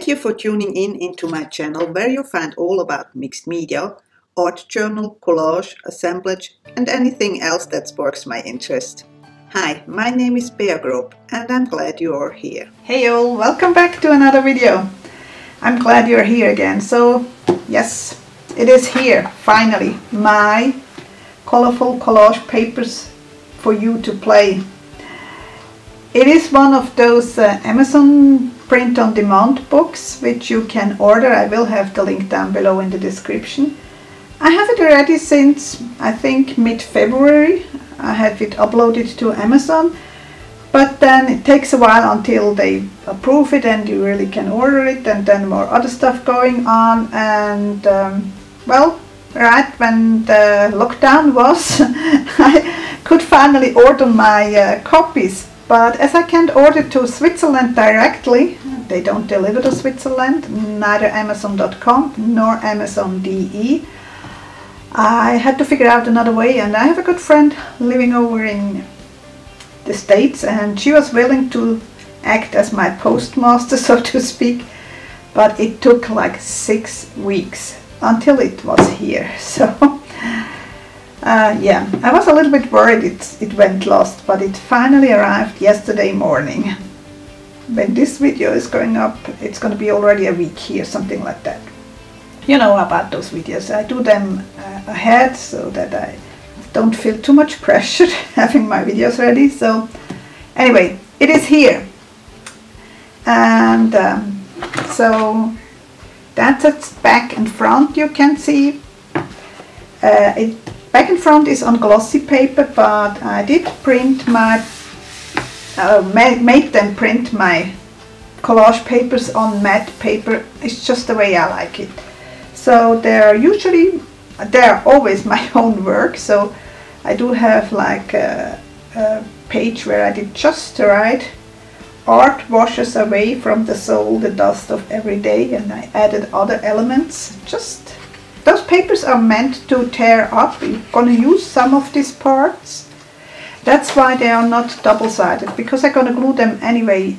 you for tuning in into my channel where you find all about mixed media, art journal, collage, assemblage and anything else that sparks my interest. Hi, my name is Grob and I'm glad you are here. Hey all, welcome back to another video. I'm glad you're here again. So yes, it is here finally, my colorful collage papers for you to play. It is one of those Amazon print-on-demand books which you can order. I will have the link down below in the description. I have it already since I think mid-February. I had it uploaded to Amazon, but then it takes a while until they approve it and you really can order it, and then more other stuff going on. And well, right when the lockdown was I could finally order my copies. But as I can't order to Switzerland directly, they don't deliver to Switzerland, neither Amazon.com nor Amazon.de, I had to figure out another way. And I have a good friend living over in the States, and she was willing to act as my postmaster, so to speak. But it took like 6 weeks until it was here. So yeah, I was a little bit worried it went lost, but it finally arrived yesterday morning. When this video is going up, it's going to be already a week here, something like that. You know about those videos. I do them ahead so that I don't feel too much pressure having my videos ready. So anyway, it is here. And so that's its back and front, you can see. Back and front is on glossy paper, but I did print my, made them print my collage papers on matte paper. It's just the way I like it. So they're always my own work. So I do have like a page where I did just right. Art washes away from the soul the dust of every day, and I added other elements. Just those papers are meant to tear up. You're going to use some of these parts. That's why they are not double-sided, because I'm going to glue them anyway.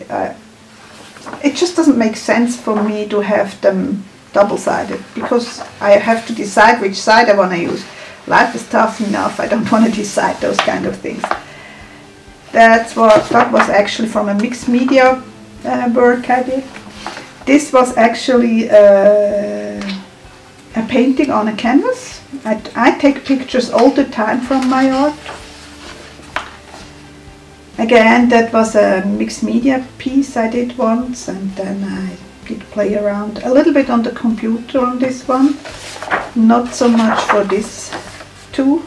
It just doesn't make sense for me to have them double-sided, because I have to decide which side I want to use. Life is tough enough. I don't want to decide those kind of things. That was actually from a mixed media work I did. This was actually a painting on a canvas. I take pictures all the time from my art. Again, that was a mixed media piece I did once, and then I did play around a little bit on the computer on this one. Not so much for this too.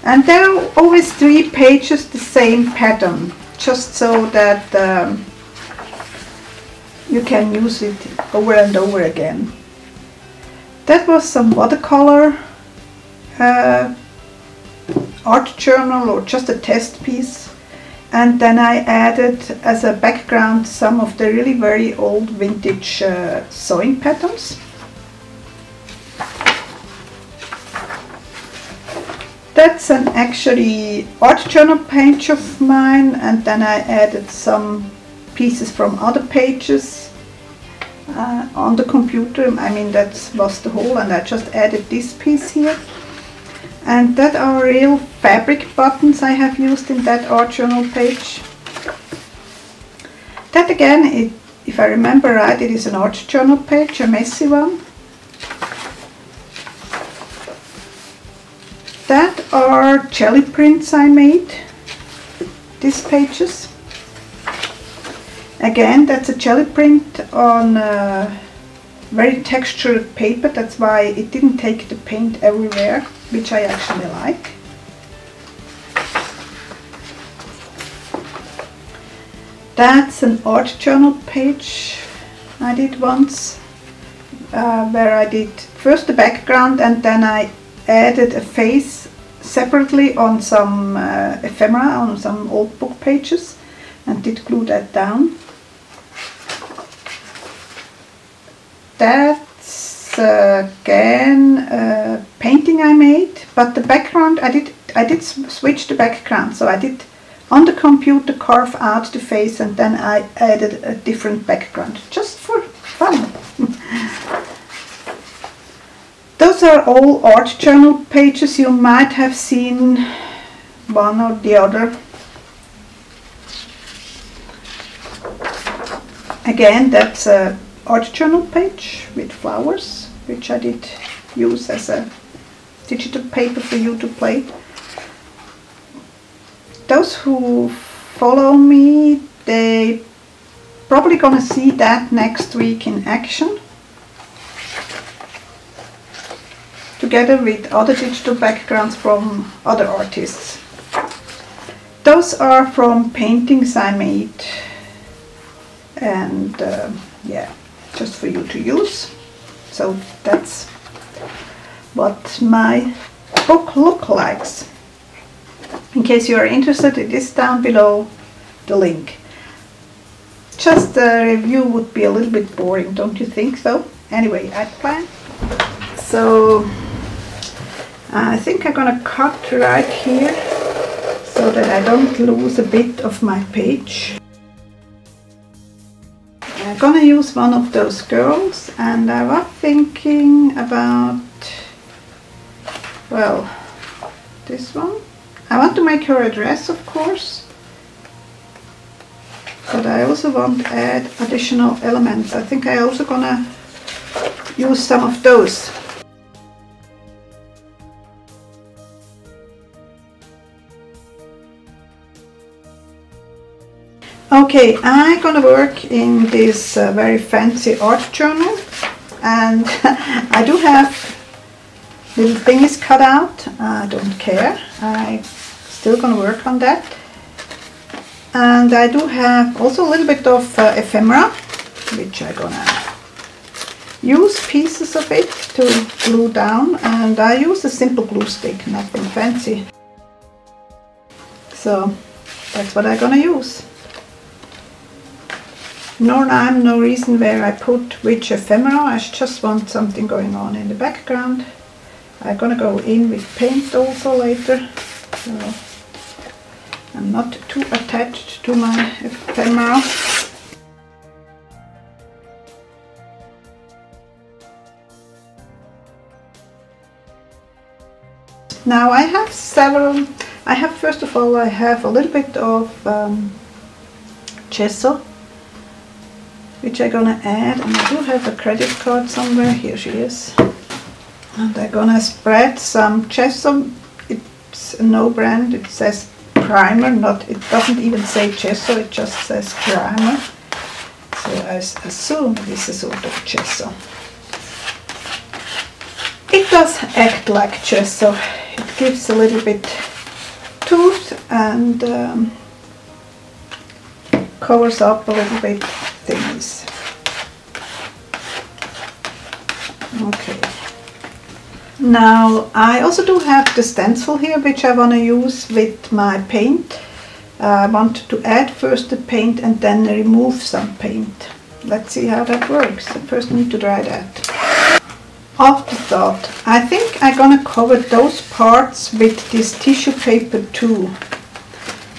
And there are always 3 pages the same pattern, just so that you can use it over and over again. That was some watercolor art journal, or just a test piece. And then I added as a background some of the really very old vintage sewing patterns. That's an actually art journal page of mine, and then I added some pieces from other pages on the computer. I mean, that was the whole, and I just added this piece here. And that are real fabric buttons I have used in that art journal page. That again, if I remember right, it is an art journal page, a messy one. That are jelly prints I made, these pages. Again, that's a jelly print on very textured paper. That's why it didn't take the paint everywhere, which I actually like. That's an art journal page I did once, where I did first the background, and then I added a face separately on some ephemera on some old book pages, and did glue that down. That's again a painting I made, but the background I did switch the background. So I did on the computer carve out the face, and then I added a different background just for fun. Those are all art journal pages. You might have seen one or the other. Again, that's a art journal page with flowers, which I did use as a digital paper for you to play. Those who follow me, they probably gonna see that next week in action, together with other digital backgrounds from other artists. Those are from paintings I made, and yeah, just for you to use. So that's what my book looks like. In case you are interested, it is down below the link. Just a review would be a little bit boring, don't you think so? Anyway, I plan. So I think I'm gonna cut right here so that I don't lose a bit of my page. I'm gonna use one of those girls, and I was thinking about, well, this one. I want to make her a dress, of course, but I also want to add additional elements. I think I also gonna use some of those. Okay, I'm gonna work in this very fancy art journal, and I do have little thingies cut out. I don't care, I'm still gonna work on that. And I do have also a little bit of ephemera, which I'm gonna use pieces of it to glue down, and I use a simple glue stick, nothing fancy. So that's what I'm gonna use. No reason where I put which ephemera. I just want something going on in the background. I'm gonna go in with paint also later, so I'm not too attached to my ephemera. Now I have several. First of all, I have a little bit of gesso, which I'm gonna add, and I do have a credit card somewhere. Here she is. And I'm gonna spread some gesso. It's a no brand. It says primer, it doesn't even say gesso, it just says primer. So I assume it is a sort of gesso. It does act like gesso. It gives a little bit tooth and covers up a little bit things. Okay. Now I also do have the stencil here, which I want to use with my paint. I want to add first the paint and then remove some paint. Let's see how that works. I first need to dry that. Afterthought. I think I'm gonna cover those parts with this tissue paper too,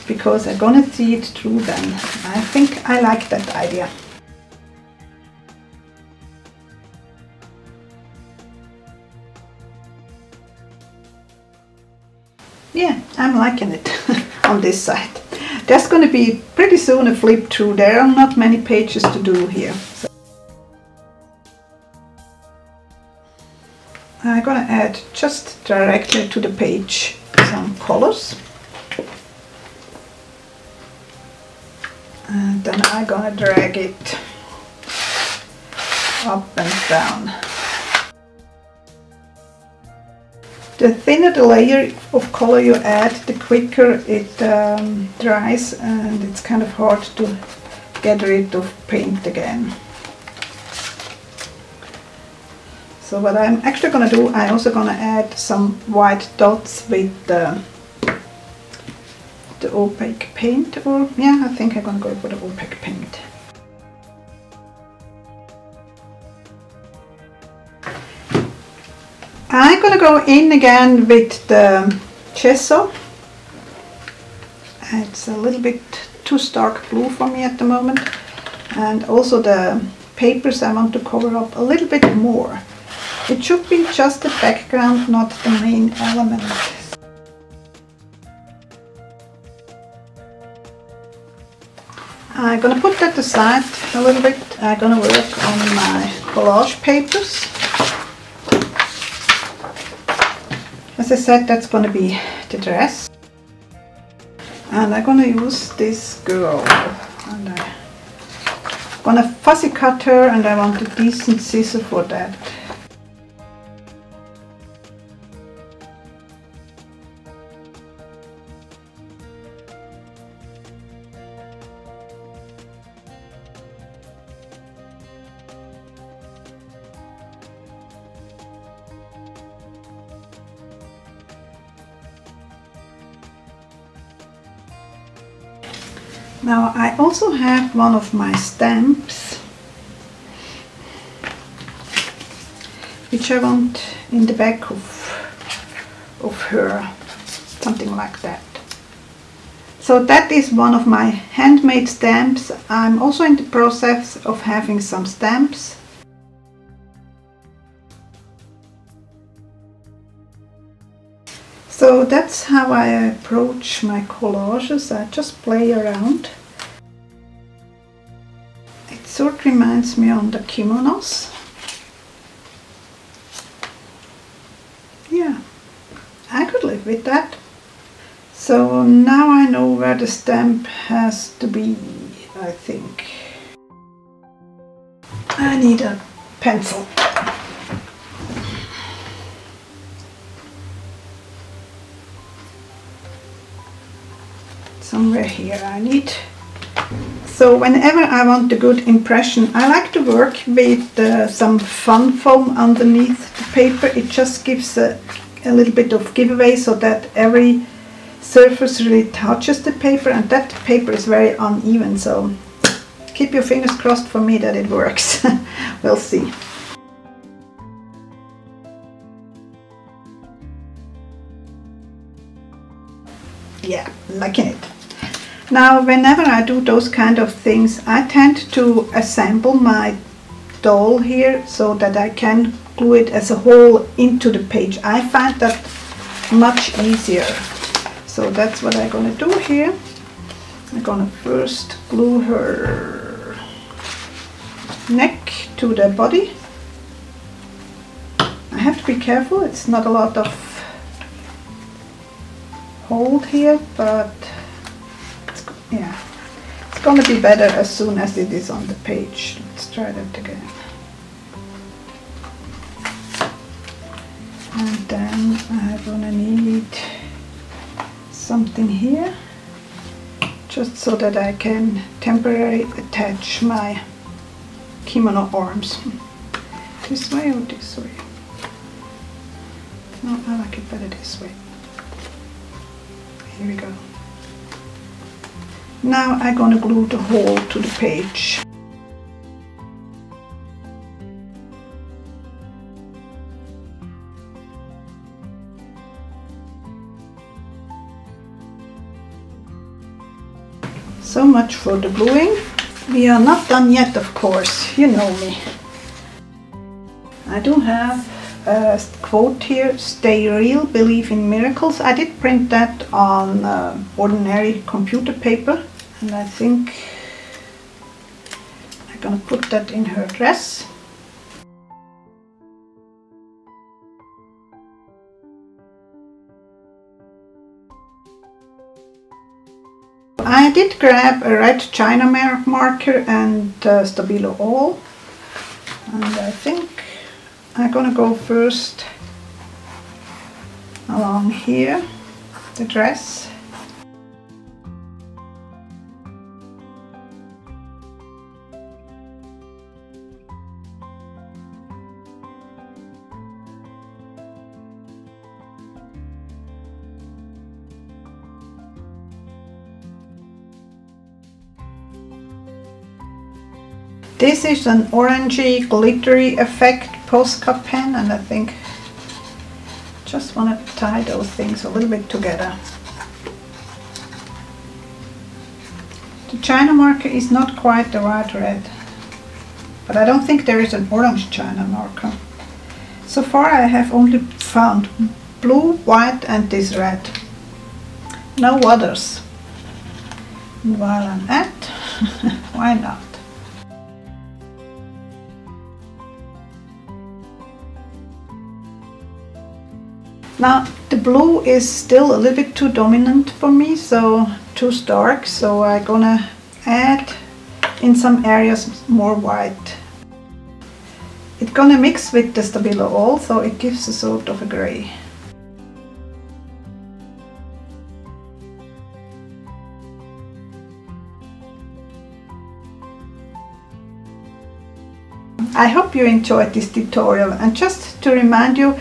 because I'm gonna see it through then. I think I like that idea. Yeah, I'm liking it on this side. There's going to be pretty soon a flip through. There are not many pages to do here. So I'm going to add just directly to the page some colors. And then I'm going to drag it up and down. The thinner the layer of color you add, the quicker it dries, and it's kind of hard to get rid of paint again. So what I'm actually going to do, I'm also going to add some white dots with the opaque paint, or yeah, I think I'm going to go for the opaque paint. I'm going to go in again with the gesso. It's a little bit too stark blue for me at the moment, and also the papers I want to cover up a little bit more. It should be just the background, not the main element. I'm gonna put that aside a little bit. I'm gonna work on my collage papers. As I said, that's gonna be the dress. And I'm gonna use this girl. And I'm gonna fussy cut her, and I want a decent scissor for that. Now I also have one of my stamps, which I want in the back of her, something like that. So that is one of my handmade stamps. I'm also in the process of having some stamps. So that's how I approach my collages. I just play around. It sort of reminds me on the kimonos. Yeah, I could live with that. So now I know where the stamp has to be, I think. I need a pencil. Somewhere here I need. So whenever I want a good impression, I like to work with some fun foam underneath the paper. It just gives a little bit of giveaway so that every surface really touches the paper, and that paper is very uneven, so keep your fingers crossed for me that it works. We'll see. Yeah, liking it. Now whenever I do those kind of things, I tend to assemble my doll here so that I can glue it as a whole into the page. I find that much easier. So that's what I'm gonna do here. I'm gonna first glue her neck to the body. I have to be careful, it's not a lot of hold here, but yeah, it's gonna be better as soon as it is on the page. Let's try that again. And then I'm gonna need something here, just so that I can temporarily attach my kimono arms. This way or this way? No, I like it better this way. Here we go. Now I'm gonna glue the whole to the page. So much for the gluing. We are not done yet, of course, you know me. I do have a quote here, "Stay real, believe in miracles." I did print that on ordinary computer paper, and I think I'm gonna put that in her dress. I did grab a red China marker and Stabilo All, and I think I'm gonna go first along here, the dress. This is an orangey glittery effect Posca pen, and I think just want to tie those things a little bit together. The China marker is not quite the right red, but I don't think there is an orange China marker. So far I have only found blue, white and this red. No others. And while I'm at, why not? Now the blue is still a little bit too dominant for me, so too stark, so I'm gonna add in some areas more white. It's gonna mix with the Stabilo all, so it gives a sort of a grey. I hope you enjoyed this tutorial, and just to remind you,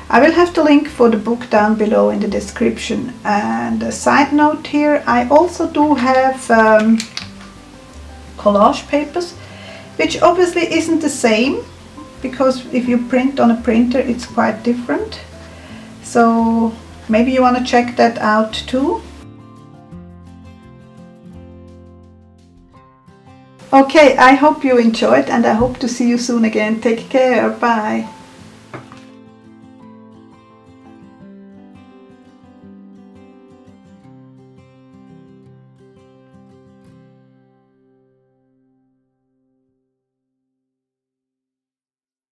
I will have the link for the book down below in the description. And a side note here, I also do have collage papers, which obviously isn't the same, because if you print on a printer it's quite different. So maybe you want to check that out too. Okay, I hope you enjoyed, and I hope to see you soon again. Take care, bye.